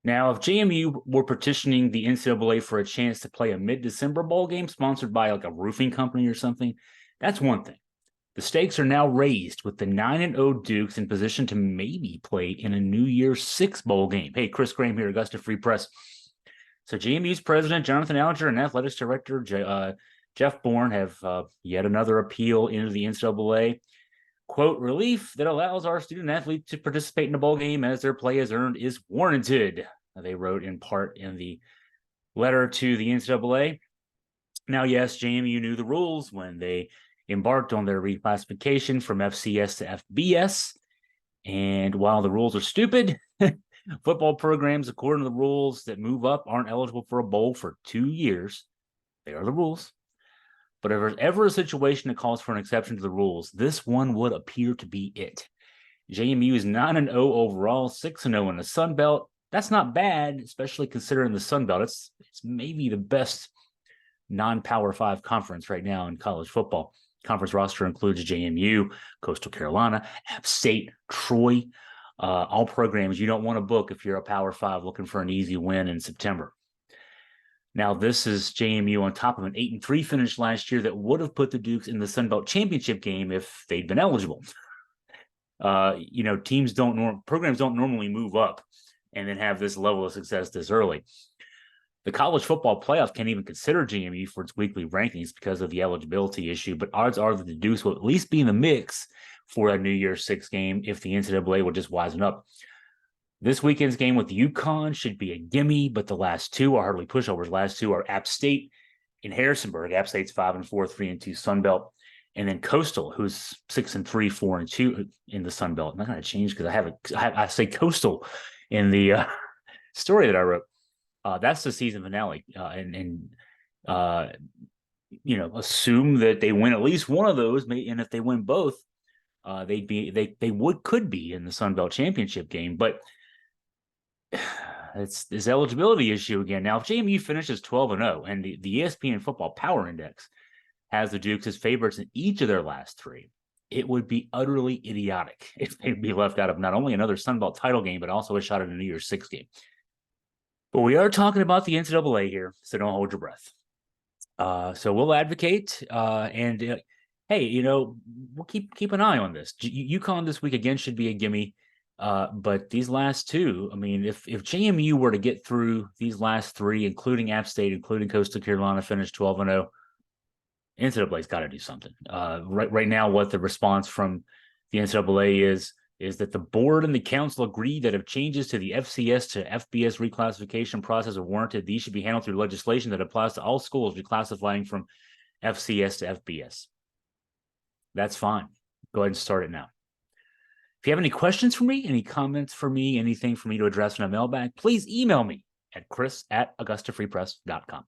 Now, if JMU were petitioning the NCAA for a chance to play a mid-December bowl game sponsored by like a roofing company or something, that's one thing. The stakes are now raised with the 9-0 Dukes in position to maybe play in a New Year's Six bowl game. Hey, Chris Graham here, Augusta Free Press. So JMU's president, Jonathan Alger, and athletics director, Jeff Bourne, have yet another appeal into the NCAA. Quote, relief that allows our student athletes to participate in a bowl game as their play is earned is warranted, they wrote in part in the letter to the NCAA. Now, yes, JMU knew the rules when they embarked on their reclassification from FCS to FBS. And while the rules are stupid, football programs, according to the rules that move up, aren't eligible for a bowl for 2 years. They are the rules. But if there's ever a situation that calls for an exception to the rules, this one would appear to be it. JMU is 9-0 overall, 6-0 in the Sun Belt. That's not bad, especially considering the Sun Belt. It's maybe the best non-Power 5 conference right now in college football. Conference roster includes JMU, Coastal Carolina, App State, Troy, all programs you don't want to book if you're a Power 5 looking for an easy win in September. Now, this is JMU on top of an 8-3 finish last year that would have put the Dukes in the Sun Belt championship game if they'd been eligible. Programs don't normally move up and then have this level of success this early. The college football playoff can't even consider JMU for its weekly rankings because of the eligibility issue, but odds are that the Dukes will at least be in the mix for a New Year's Six game if the NCAA will just wisen up. This weekend's game with UConn should be a gimme, but the last two are hardly pushovers. Last two are App State in Harrisonburg. App State's 5-4, 3-2 Sun Belt, and then Coastal, who's 6-3, 4-2 in the Sun Belt. I'm not going to change because I say Coastal in the story that I wrote. That's the season finale, assume that they win at least one of those, and if they win both, could be in the Sun Belt championship game. But it's this eligibility issue again. Now, if JMU finishes 12-0 and the ESPN Football Power Index has the Dukes as favorites in each of their last three, it would be utterly idiotic if they'd be left out of not only another Sun Belt title game, but also a shot at a New Year's Six game. But we are talking about the NCAA here, so don't hold your breath. So we'll advocate, hey, we'll keep an eye on this. UConn this week again should be a gimme, but these last two, I mean, if JMU were to get through these last three, including App State, including Coastal Carolina, finish 12-0, NCAA's got to do something. Right now, what the response from the NCAA is that the board and the council agree that if changes to the FCS to FBS reclassification process are warranted, these should be handled through legislation that applies to all schools reclassifying from FCS to FBS. That's fine. Go ahead and start it now. If you have any questions for me, any comments for me, anything for me to address in a mailbag, please email me at chris@augustafreepress.com.